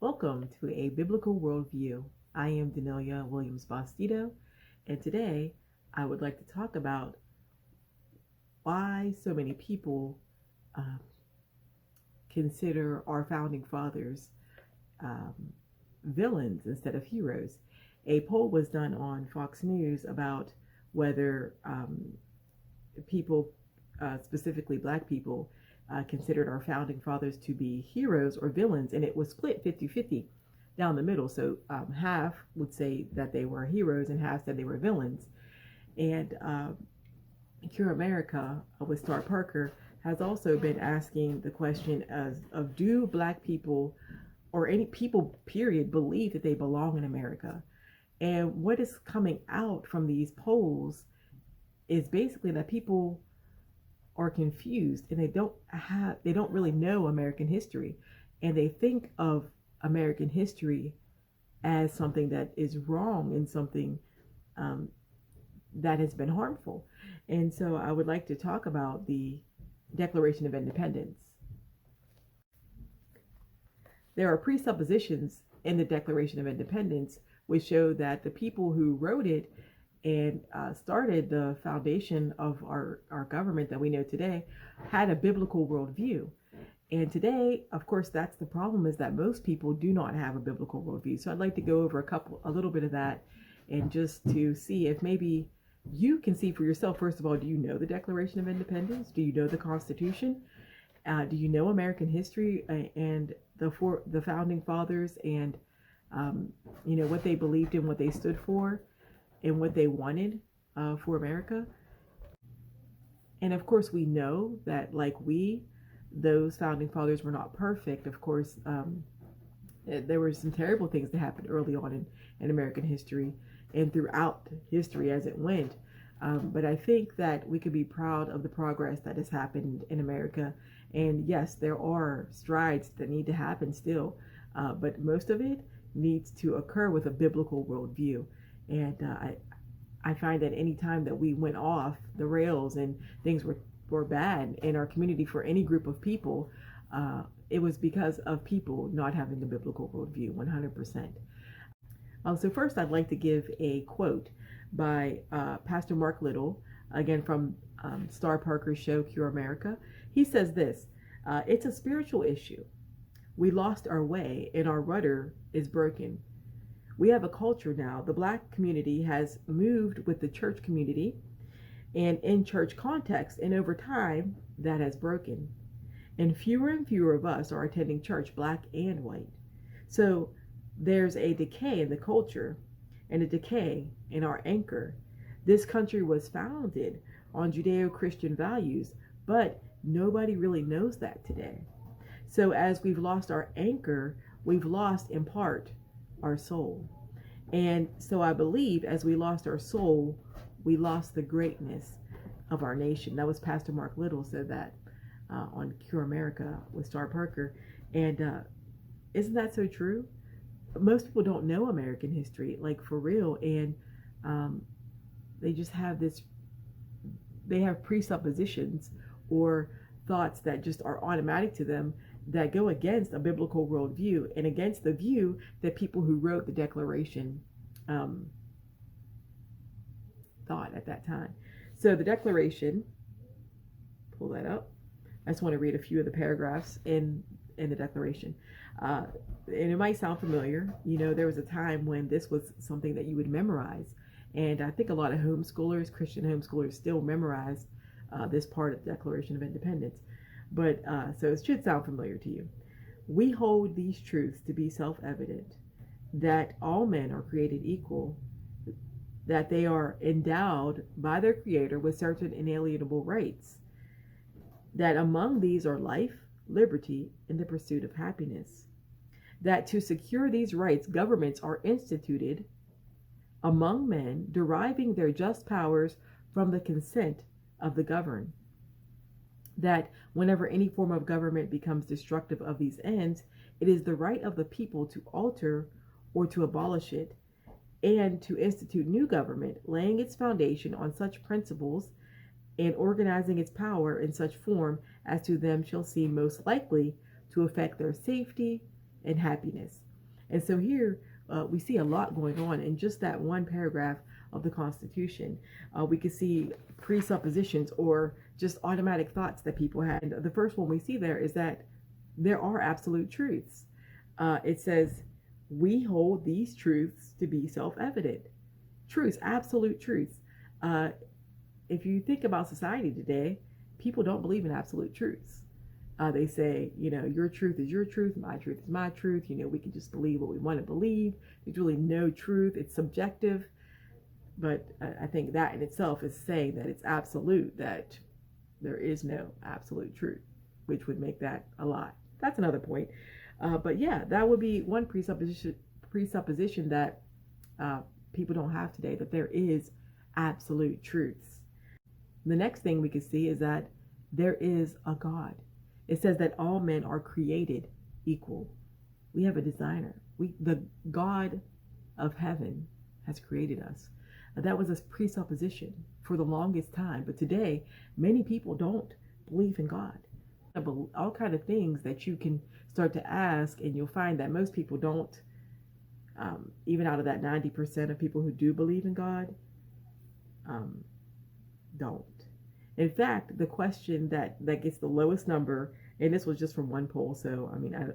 Welcome to a biblical worldview. I am Danelia Williams Bastito, and today I would like to talk about why so many people um, consider our founding fathers um, villains instead of heroes. A poll was done on Fox News about whether people, specifically Black people, considered our founding fathers to be heroes or villains, and it was split 50-50 down the middle. So half would say that they were heroes and half said they were villains. And Cure America with Star Parker has also been asking the question of do Black people or any people period believe that they belong in America? And what is coming out from these polls is basically that people are confused and they don't really know American history, and they think of American history as something that is wrong and something that has been harmful. And so I would like to talk about the Declaration of Independence. There are presuppositions in the Declaration of Independence which show that the people who wrote it and started the foundation of our government that we know today had a biblical worldview. And today, of course, that's the problem, is that most people do not have a biblical worldview. So I'd like to go over a little bit of that, and just to see if maybe you can see for yourself. First of all, do you know the Declaration of Independence? Do you know the Constitution? Do you know American history and the founding fathers, and what they believed in, what they stood for, and what they wanted for America? And of course, we know that those founding fathers were not perfect. Of course, there were some terrible things that happened early on in American history and throughout history as it went. But I think that we could be proud of the progress that has happened in America. And yes, there are strides that need to happen still, but most of it needs to occur with a biblical worldview. And I find that any time that we went off the rails and things were bad in our community for any group of people, it was because of people not having a biblical worldview, 100%. So first, I'd like to give a quote by Pastor Mark Little, again from Star Parker's show, Cure America. He says this: it's a spiritual issue. We lost our way and our rudder is broken. We have a culture now. The Black community has moved with the church community and in church context, and over time that has broken. And fewer of us are attending church, Black and white. So there's a decay in the culture and a decay in our anchor. This country was founded on Judeo-Christian values, but nobody really knows that today. So as we've lost our anchor, we've lost in part our soul. And so I believe as we lost our soul, we lost the greatness of our nation. That was Pastor Mark Little said that on Cure America with Star Parker. And isn't that so true? Most people don't know American history, like for real. And they just have they have presuppositions or thoughts that just are automatic to them that go against a biblical worldview and against the view that people who wrote the Declaration thought at that time. So the Declaration, pull that up. I just want to read a few of the paragraphs in the Declaration. And it might sound familiar. There was a time when this was something that you would memorize. And I think a lot of homeschoolers, Christian homeschoolers, still memorize this part of the Declaration of Independence. But so it should sound familiar to you. We hold these truths to be self-evident, that all men are created equal, that they are endowed by their Creator with certain inalienable rights, that among these are life, liberty, and the pursuit of happiness, that to secure these rights, governments are instituted among men, deriving their just powers from the consent of the governed, that whenever any form of government becomes destructive of these ends, it is the right of the people to alter or to abolish it, and to institute new government, laying its foundation on such principles and organizing its power in such form as to them shall seem most likely to affect their safety and happiness. And so here we see a lot going on in just that one paragraph of the Constitution. We can see presuppositions or just automatic thoughts that people had. And the first one we see there is that there are absolute truths. It says, we hold these truths to be self-evident. Truths, absolute truths. If you think about society today, people don't believe in absolute truths. They say, your truth is your truth, my truth is my truth. We can just believe what we want to believe. There's really no truth. It's subjective. But I think that in itself is saying that it's absolute, that there is no absolute truth, which would make that a lie. That's another point. But yeah, that would be one presupposition that people don't have today, that there is absolute truths. The next thing we can see is that there is a God. It says that all men are created equal. We have a designer. The God of heaven has created us. That was a presupposition for the longest time. But today, many people don't believe in God. All kinds of things that you can start to ask, and you'll find that most people don't. Even out of that 90% of people who do believe in God, don't. In fact, the question that gets the lowest number, and this was just from one poll, so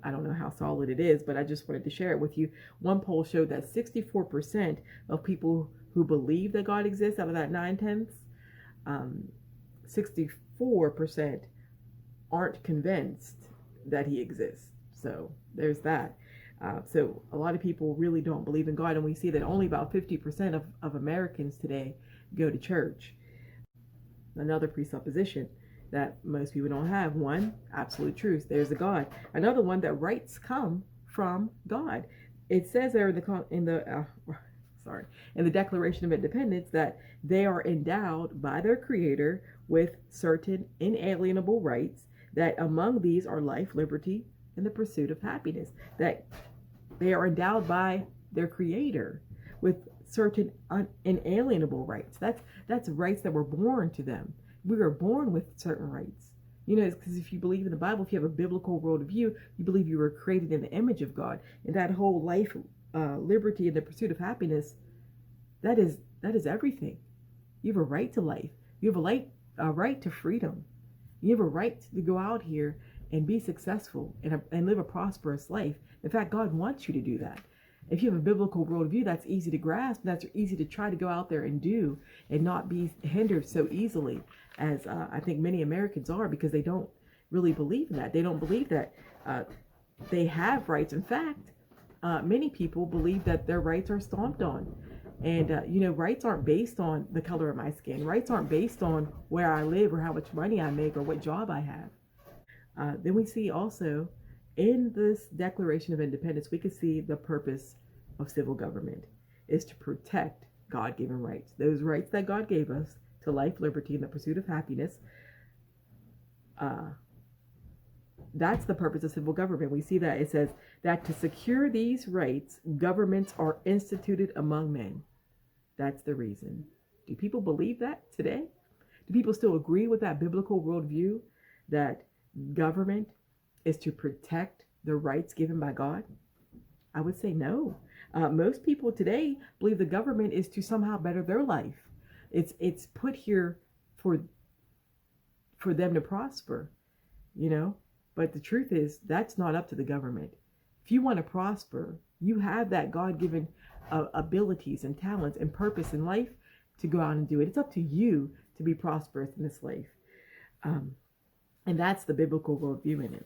I don't know how solid it is, but I just wanted to share it with you. One poll showed that 64% of people who believe that God exists, out of that 9/10, 64% aren't convinced that he exists. So there's that. So a lot of people really don't believe in God, and we see that only about 50% of Americans today go to church. Another presupposition that most people don't have. One, absolute truth. There's a God. Another one, that rights come from God. It says there in the Declaration of Independence that they are endowed by their Creator with certain inalienable rights, that among these are life, liberty, and the pursuit of happiness. That they are endowed by their Creator with certain inalienable rights. That's rights that were born to them. We were born with certain rights. Because if you believe in the Bible, if you have a biblical worldview, you believe you were created in the image of God. And that whole life, liberty, and the pursuit of happiness, that is everything. You have a right to life. You have a right to freedom. You have a right to go out here and be successful and live a prosperous life. In fact, God wants you to do that. If you have a biblical worldview, that's easy to grasp. That's easy to try to go out there and do, and not be hindered so easily as I think many Americans are, because they don't really believe in that. They don't believe that they have rights. In fact, many people believe that their rights are stomped on. And, rights aren't based on the color of my skin. Rights aren't based on where I live or how much money I make or what job I have. Then we see also in this Declaration of Independence, we can see the purpose of civil government is to protect God-given rights. Those rights that God gave us to life, liberty, and the pursuit of happiness. That's the purpose of civil government. We see that it says that to secure these rights, governments are instituted among men. That's the reason. Do people believe that today? Do people still agree with that biblical worldview that government is to protect the rights given by God? I would say no. Most people today believe the government is to somehow better their life. It's put here for them to prosper, But the truth is, that's not up to the government. If you want to prosper, you have that God-given abilities and talents and purpose in life to go out and do it. It's up to you to be prosperous in this life. And that's the biblical worldview in it.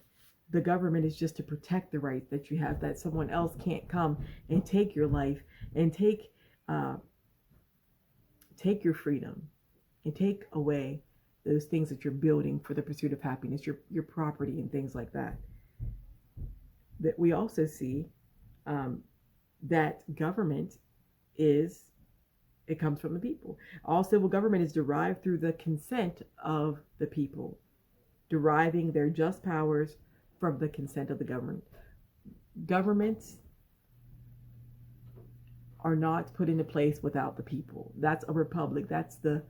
The government is just to protect the rights that you have, that someone else can't come and take your life and take your freedom and take away those things that you're building for the pursuit of happiness, your property and things like that. That we also see that government it comes from the people. All civil government is derived through the consent of the people, deriving their just powers from the consent of the government. Governments are not put into place without the people. That's a republic. That's the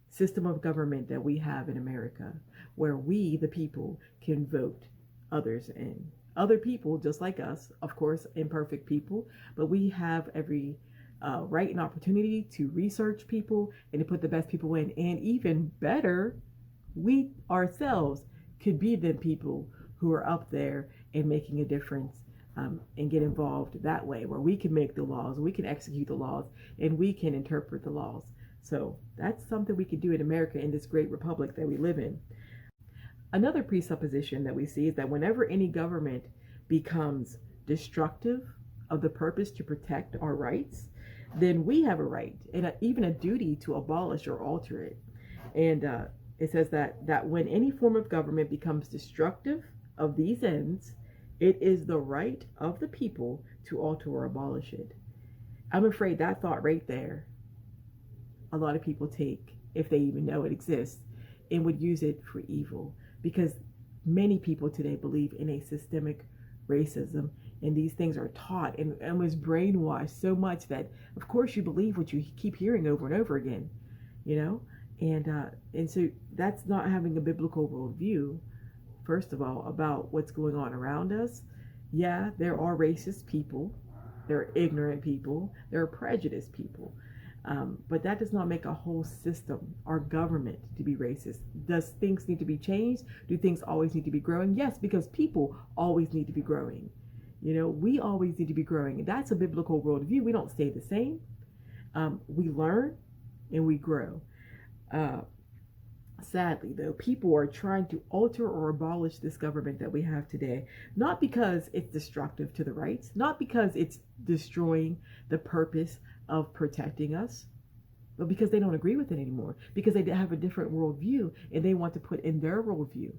system of government that we have in America, where we, the people, can vote others in. other people just like us, of course, imperfect people, but we have every right and opportunity to research people and to put the best people in. And even better, we ourselves could be the people who are up there and making a difference, and get involved that way, where we can make the laws, we can execute the laws, and we can interpret the laws. So that's something we could do in America, in this great republic that we live in. Another presupposition that we see is that whenever any government becomes destructive of the purpose to protect our rights, then we have a right and even a duty to abolish or alter it. And it says that when any form of government becomes destructive of these ends, it is the right of the people to alter or abolish it. I'm afraid that thought right there, a lot of people take, if they even know it exists, and would use it for evil, because many people today believe in a systemic racism, and these things are taught and was brainwashed so much that of course you believe what you keep hearing over and over again, and so that's not having a biblical worldview. First of all, about what's going on around us. Yeah, there are racist people, there are ignorant people, there are prejudiced people, but that does not make a whole system, our government, to be racist. Does things need to be changed? Do things always need to be growing? Yes, because people always need to be growing. We always need to be growing. That's a biblical worldview. We don't stay the same. We learn and we grow. Sadly, though, people are trying to alter or abolish this government that we have today, not because it's destructive to the rights, not because it's destroying the purpose of protecting us, but because they don't agree with it anymore, because they have a different worldview and they want to put in their worldview.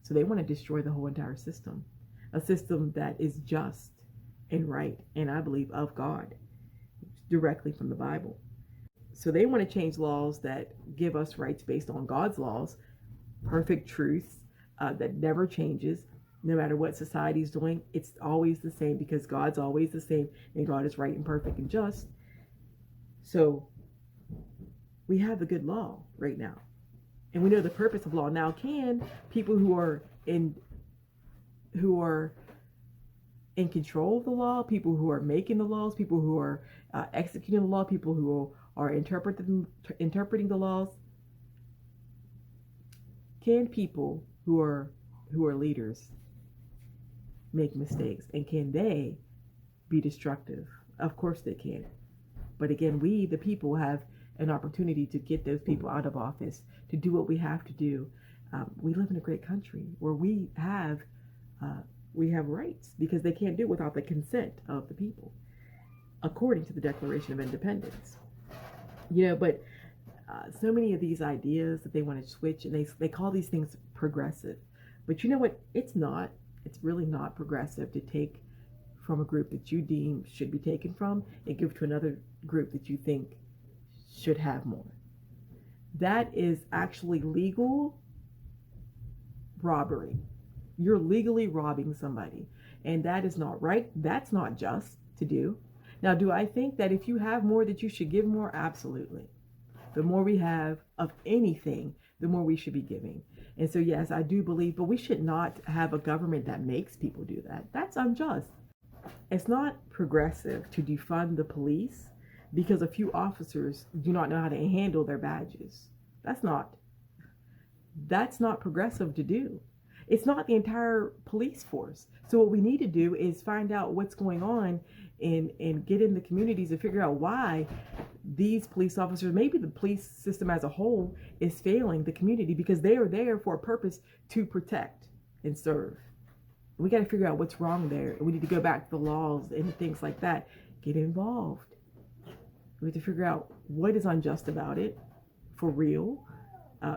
So they want to destroy the whole entire system, a system that is just and right, and I believe of God, directly from the Bible. So they want to change laws that give us rights based on God's laws, perfect truths that never changes, no matter what society is doing. It's always the same, because God's always the same, and God is right and perfect and just. So we have a good law right now, and we know the purpose of law. Now, can people who are in control of the law, people who are making the laws, people who are executing the law, people who are interpreting the laws, can people who are leaders make mistakes, and can they be destructive? Of course they can. But again, we, the people, have an opportunity to get those people out of office, to do what we have to do. We live in a great country where we have rights, because they can't do it without the consent of the people, according to the Declaration of Independence. But so many of these ideas that they want to switch, and they call these things progressive. But you know what? It's not. It's really not progressive to take from a group that you deem should be taken from and give to another group that you think should have more. That is actually legal robbery. You're legally robbing somebody, and that is not right. That's not just to do. Now, do I think that if you have more that you should give more? Absolutely. The more we have of anything, the more we should be giving. And so, yes, I do believe, but we should not have a government that makes people do that. That's unjust. It's not progressive to defund the police because a few officers do not know how to handle their badges. That's not progressive to do. It's not the entire police force. So what we need to do is find out what's going on and get in the communities and figure out why these police officers, maybe the police system as a whole, is failing the community, because they are there for a purpose to protect and serve. We got to figure out what's wrong there. We need to go back to the laws and things like that. Get involved. We have to figure out what is unjust about it, for real.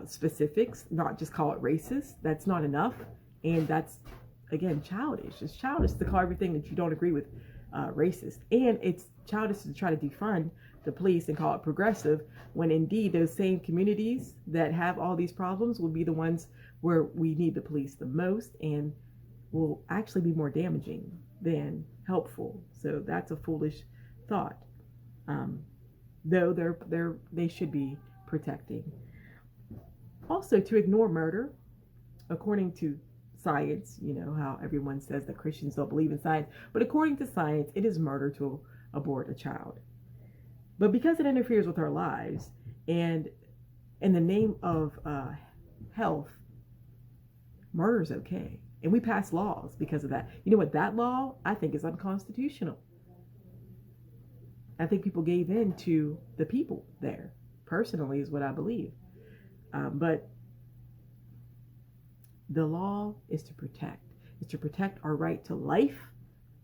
Specifics, not just call it racist. That's not enough, and that's, again, childish. It's childish to call everything that you don't agree with racist, and it's childish to try to defund the police and call it progressive, when indeed those same communities that have all these problems will be the ones where we need the police the most, and will actually be more damaging than helpful. So that's a foolish thought, though they should be protecting. Also, to ignore murder, according to science, how everyone says that Christians don't believe in science, but according to science, it is murder to abort a child. But because it interferes with our lives, and in the name of health, murder is okay. And we pass laws because of that. You know what? That law, I think, is unconstitutional. I think people gave in to the people there, personally, is what I believe. But the law is to protect our right to life,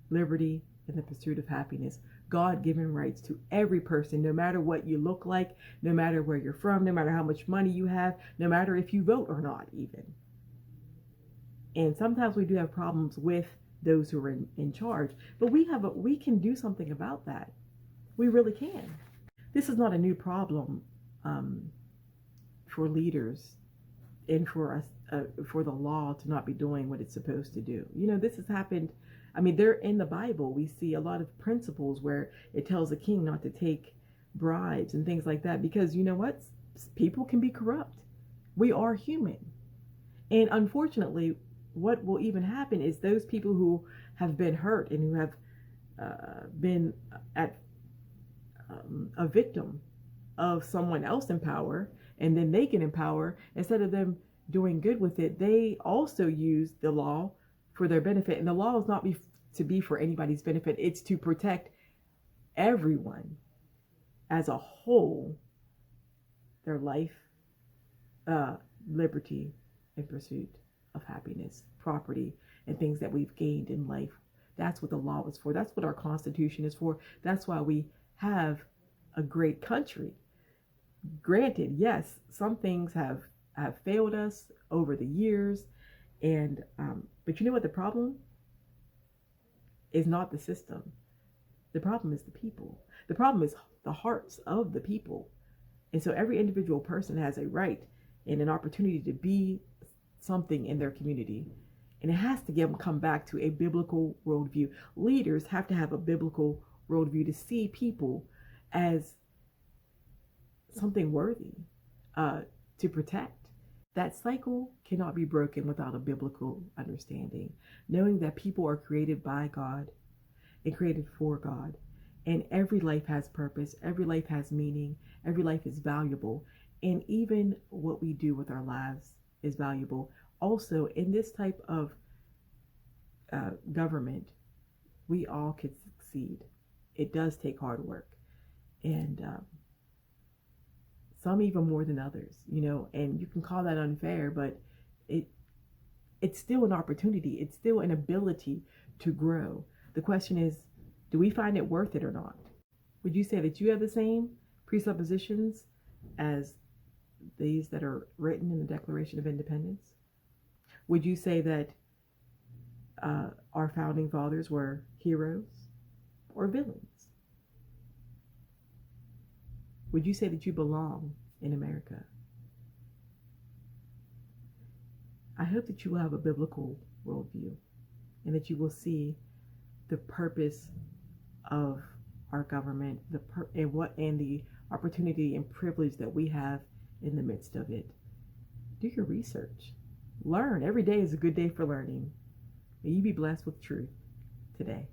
liberty, and the pursuit of happiness. God-given rights to every person, no matter what you look like, no matter where you're from, no matter how much money you have, no matter if you vote or not, even. And sometimes we do have problems with those who are in charge, but we can do something about that. We really can. This is not a new problem for leaders and for us, for the law to not be doing what it's supposed to do. This has happened. I mean, they're in the Bible. We see a lot of principles where it tells a king not to take bribes and things like that, because you know what? People can be corrupt. We are human. And unfortunately, what will even happen is those people who have been hurt and who have been a victim of someone else in power, and then they get in power, instead of them doing good with it, they also use the law for their benefit. And the law is not to be for anybody's benefit. It's to protect everyone as a whole, their life, liberty, and pursuit of happiness, property, and things that we've gained in life. That's what the law is for. That's what our Constitution is for. That's why we have a great country. Granted, yes, some things have failed us over the years, and but you know what? The problem is not the system. The problem is the people. The problem is the hearts of the people. And so every individual person has a right and an opportunity to be something in their community. And it has to come back to a biblical worldview. Leaders have to have a biblical worldview to see people as something worthy to protect. That cycle cannot be broken without a biblical understanding, knowing that people are created by God and created for God. And every life has purpose, every life has meaning, every life is valuable. And even what we do with our lives is valuable. Also, in this type of government, we all can succeed. It does take hard work. And some even more than others, and you can call that unfair, but it's still an opportunity. It's still an ability to grow. The question is, do we find it worth it or not? Would you say that you have the same presuppositions as these that are written in the Declaration of Independence? Would you say that our founding fathers were heroes or villains? Would you say that you belong in America? I hope that you will have a biblical worldview and that you will see the purpose of our government, and the opportunity and privilege that we have in the midst of it. Do your research. Learn. Every day is a good day for learning. May you be blessed with truth today.